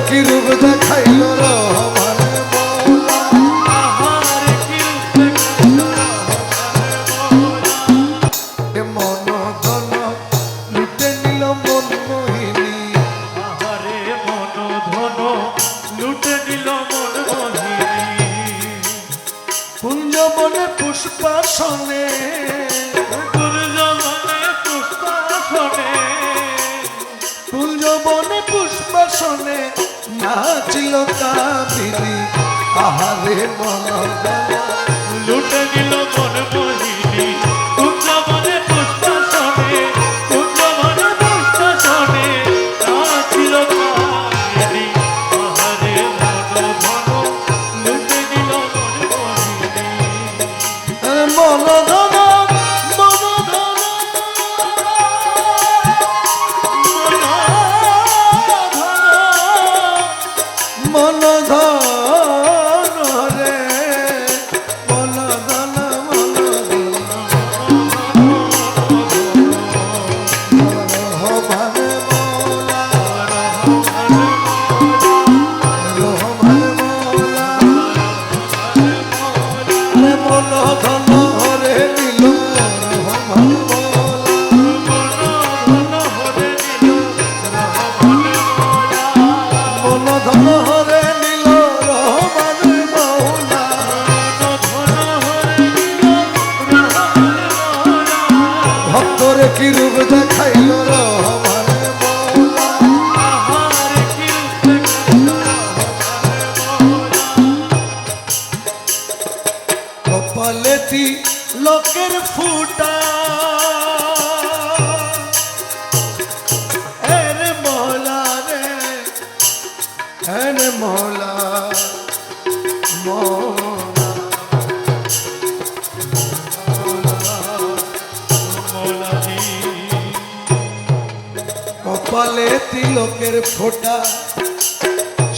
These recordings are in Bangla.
কি রূপ দেখাইল রহমান মওলা, আহারে কি রূপ দেখাইল মন ধন লুটে নিল মন মোহিনী, আহারে মন ধন লুটে নিল মন মোহিনী। কুঞ্জ বনে পুষ্পাসনে, কুঞ্জ বনে পুষ্পাসনে, কুঞ্জ বনে পুষ্পাসনে নাচিল কামিনী, আহারে মন ধন লুটে নিল মন মোহিনী। কুঞ্জ বনে পুষ্পাসনে, কুঞ্জ বনে পুষ্পাসনে নাচিল কামিনী, আহারে মন ধন লুটে নিল মন মোহিনী। মন ধন মন ধন রে মন ধন মন ধন রহমান মওলা, রহমান মওলা, আরে মন ধন রে দিল রহমান মন ধন হরে নিল রহমান মওলা, ভক্তরে কি রূপ দেখাইল রহমান মওলা, কপালেতি লোকের ফুটা এরে মওলা রে, এরে মওলা মওলা কপালে তিলকের ফোঁটা,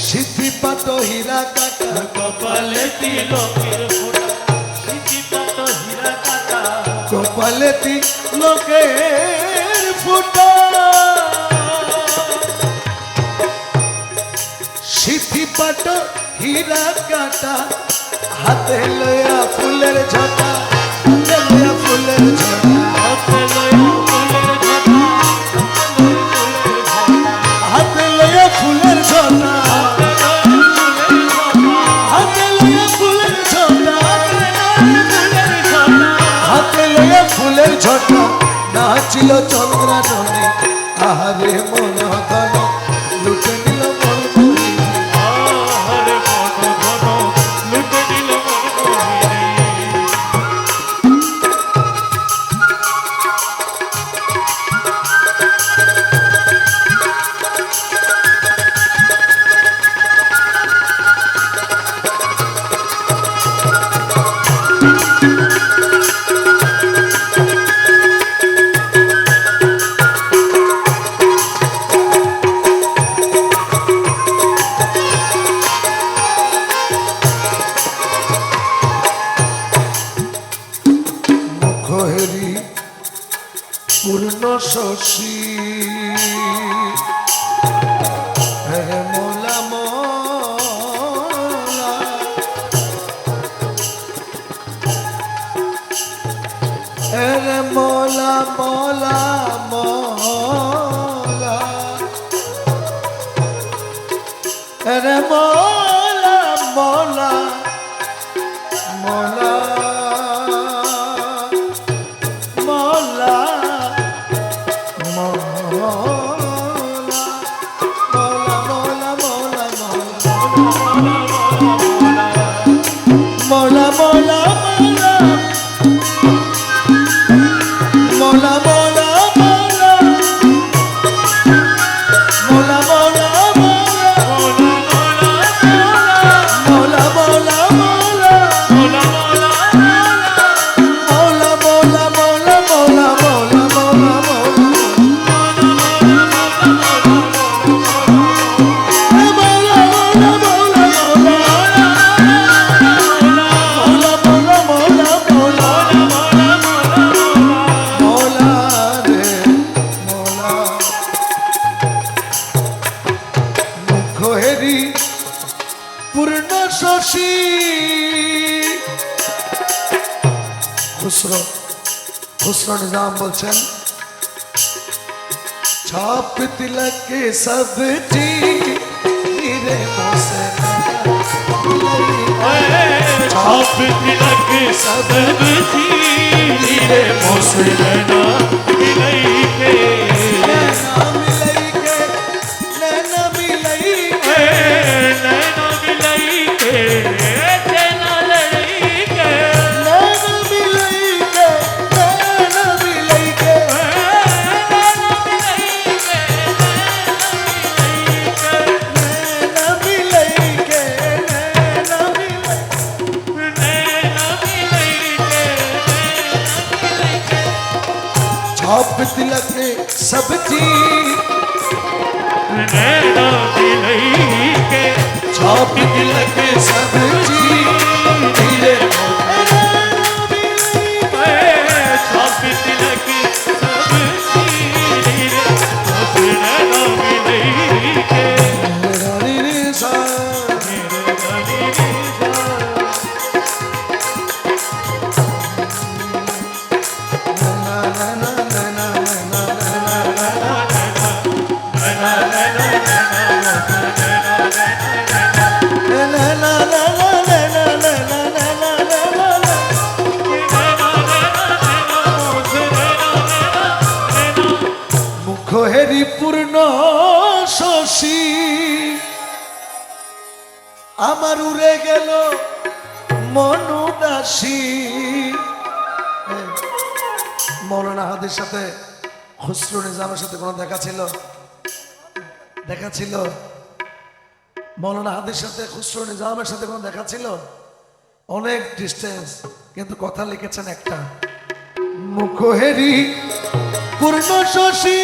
সিদ্ধি পাত হীরা কাটা, কপালে তিলকের ফোঁটা, সিঁথিপাত হীরা কাটা। কপালে তিলকের ফোঁটা, সিদ্ধি পাত হীরা কাটা, হাতে লয়া ফুলের ঝটা, হাতে লয়া ফুলের ঝটা, হাতে লয়া ফুলের ঝটা, হাতে লয়া ফুলের ঝটা, হাতে লয়া ফুলের ঝটা, হাতে লয়া ফুলের ঝটা, নাচিল চন্দ্রাননে, আহারে মন ধন লুটে নিল মন মোহিনী, আহারে মন ধন লুটে নিল মন মোহিনী। মুখহেরি পূর্ণ শশী, হে মৌলা মৌলা, হে মৌলা মৌলা মৌলা, হে মৌলা মৌলা মৌলা, মৌলা মৌলা, মৌলা মৌলা মৌলা মৌলা, মৌলা মৌলা মৌলা, মৌলা মৌলা মৌলা, মৌলা মৌলা মৌলা, মৌলা মৌলা মৌলা, মৌলা মৌলা মৌলা মৌলা মৌলা মৌলা মৌলা মৌলা, खुसरो निजाम बोलছেন छाप तिलक के सब्जी नीरे मोसे छाप तिलक सब्जी नीरे मोसे नैना मिलई के नैना मिलई के नैना मिलई के नैना मिलई के नैना लड़ई के नैना मिलई के नैना मिलई के नैना मिलई के नैना मिलई छाप तिलक के सब्जी नैना मिलई के छाप तिलक के सब्जी नीरे छाप तिलक सब्जी नीरे मोसे नैना मिलई के रानी रे सा মুখেরি পূর্ণ শশী আমার উড়ে গেল মনুদাসী মৌলানা হাদির সাথে খুসরো নিজামের সাথে কোনো দেখা ছিল মৌলানা হাদির সাথে খুসরো নিজামের সাথে কোনো দেখা ছিল অনেক ডিস্টেন্স কিন্তু কথা লিখেছেন একটা মুখেরি পূর্ণ শশী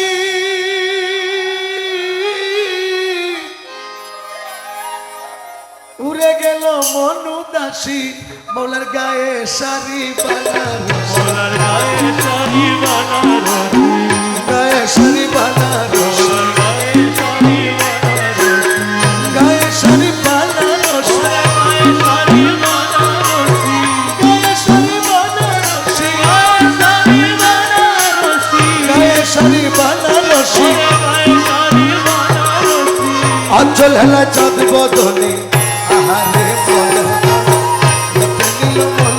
উড়ে গেল মনুদাসী মৌলার গায়ে শাড়ি বানারসি মোলার গায়ে শাড়ি বানারসি গায়ে শাড়ি বানারসি গায়ে শাড়ি বানারসি গায়ে শাড়ি বানারসি গায়ে শাড়ি বানারসি আচল হেলা চাঁদ বদনে আহারে বলো নিল মন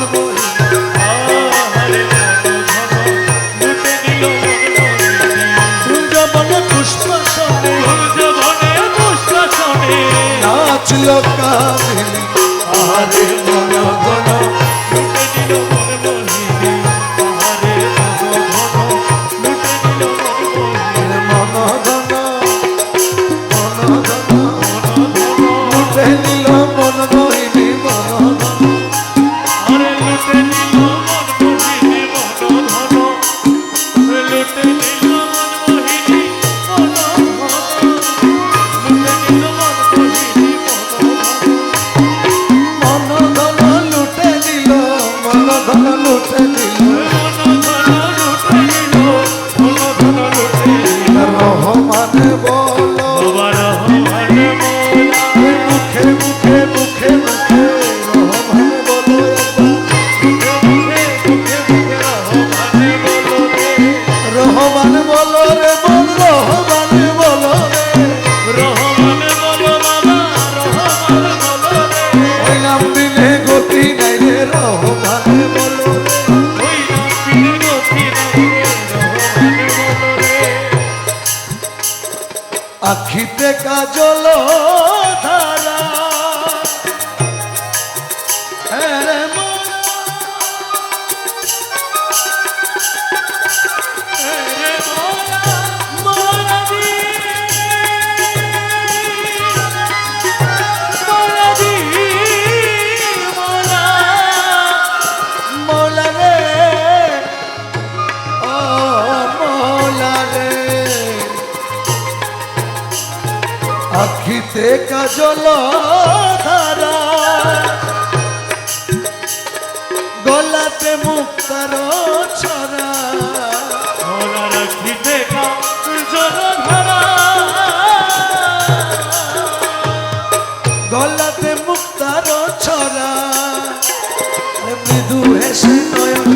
কুঞ্জ বনে পুষ্প শোনে নাচল কামিনী আহারে মন গণ মন গণ মন গণ লুটে নিল মন মোহিনী মন গণ মন ধন লুটে নিল মন ধন লুটে নিল রহমান বলো মুখে মুখে মুখে মুখে রহমান বলো রহমান বলো রে বল রহমান বলো রে ওই নাম দিলে গতি নাই রে রহমান বলো আখিতে কাজল ধারা রে মৌলা রে ও মৌলা রে আখিতে কাজল ধারা গলাতে মুক্তার ছড়া গলাতে মুক্তার ছড়া মৃদু হেসে নয়ন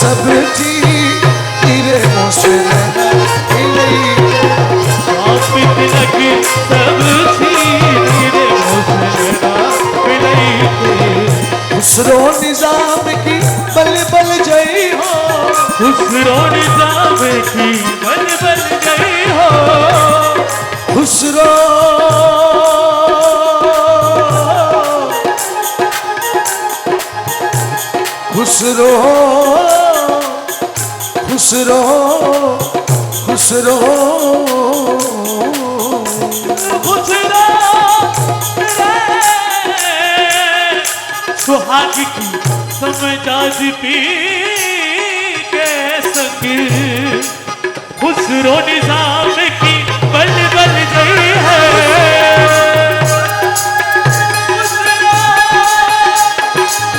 सब चीरे मुझसे रहना मिलई सांस भी तिलक सब छीने मुझसे मिलई के खुसरो निजाम की बल बल जय हो खुसरो निजाम की बल बल गई हो खुसरो खुसरो खुसरो खुसरो खुसरो सुहाग की समझाज पी के संग खुसरो निजाम की बल बल गई है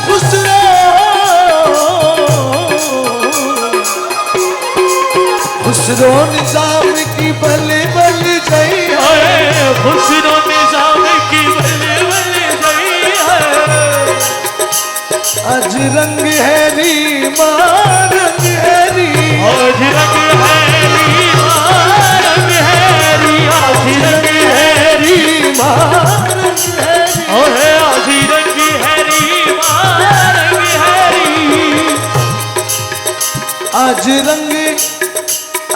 खुसरो खुसरो निजाम की बल बल जय हो खुसरो निजाम की बल बल गई है आज रंग है रीमा रंग है री आज रंग है रीमा रंग है री आज रंग है रीमा रंग है री ओहे आज रंग है रीमा रंग है री आज रंग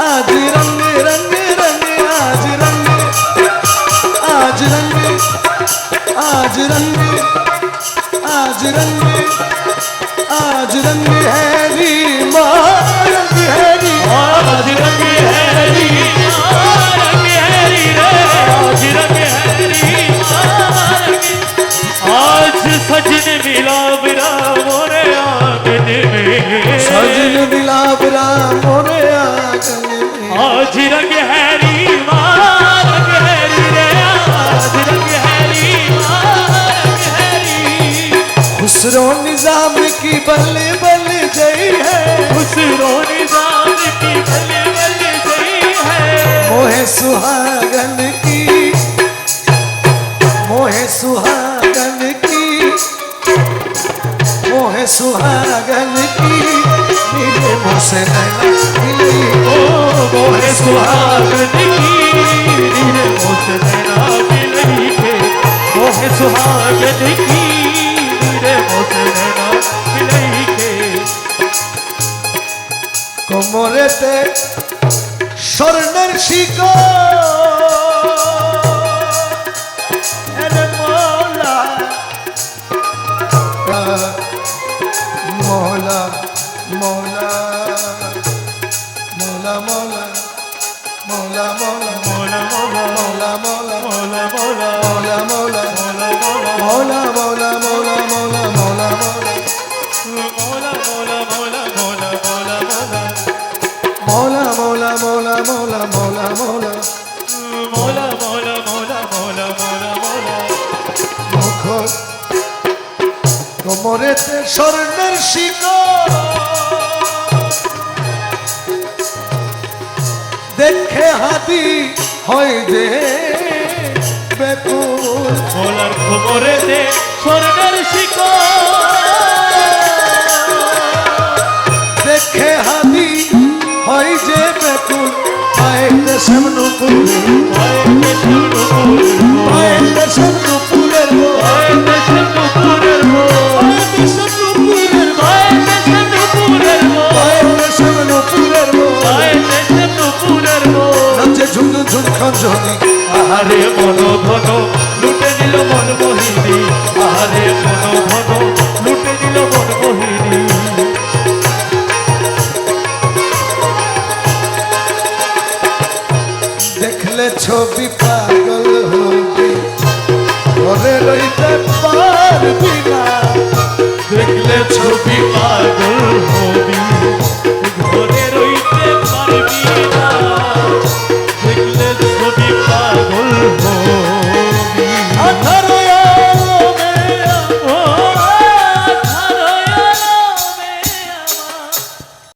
आज रंग रंग रंग आज रंग आज रंग आज रंग आज रंग आज रंग है रीमा रंग है री आज रंग है रीमा रंग है री रे आज रंग है रीमा रंग आज सजन मिला बिरा मोरे आंगन में सजन बिलाप राम मोरे आंगन में आज रंग है रीमा रंग है री रे आज रंग है रीमा रंग है री खुसरो निजाम की बल बल जय है खुसरो निजाम की बल बल गई है मोहे सुहागन की मोहे सुहागन की मोहे सुहागन की मिले मुझसे नैना मिली ओ मोहे सुहागन की रे मोसे नैना मिलई के मोहे सुहागन की रे मोसे नैना मिलई के কোমরেতে স্বর্ণের শিকো এরে মোলা মোলা মোলা মোলা মোলা মোলা মোলা मोला मोला মোলা মোলা मोला मोला মোলা মোলা मोला मोला মোলা মোলা মোলা মোলা মোলা মোলা मोला मोला मोला मोला मोला মোলা मोला মোলা মোলা মোলা মোলা মোলা मोला मोला मोला मोला मोला मोला মুখ কোমরেতে স্বর্ণের শিকো দেখে হাতি হয় যে বেকুল মোলার খবরে দে স্বর্ণের শিকো দেখে হাতি হয় যে বেকুল পাইতে সামনু পুরে আইতে শুরু করবো পাইতে সামনু পুরের আইতে শুরু করবো পাইতে সামনু পুরের আইতে শুরু করবো পাইতে সামনু পুরের আইতে শুরু করবো নাচে ঝুম ঝুম খঞ্জনি আহারে মন ঘন লুটে নিল মন মোহিনী আহারে মন ঘন লুটে নিল মন মোহিনী দেখলে ছবি পাগল হবে ঘরে রইতে পারবি না দেখলে ছবি পাগল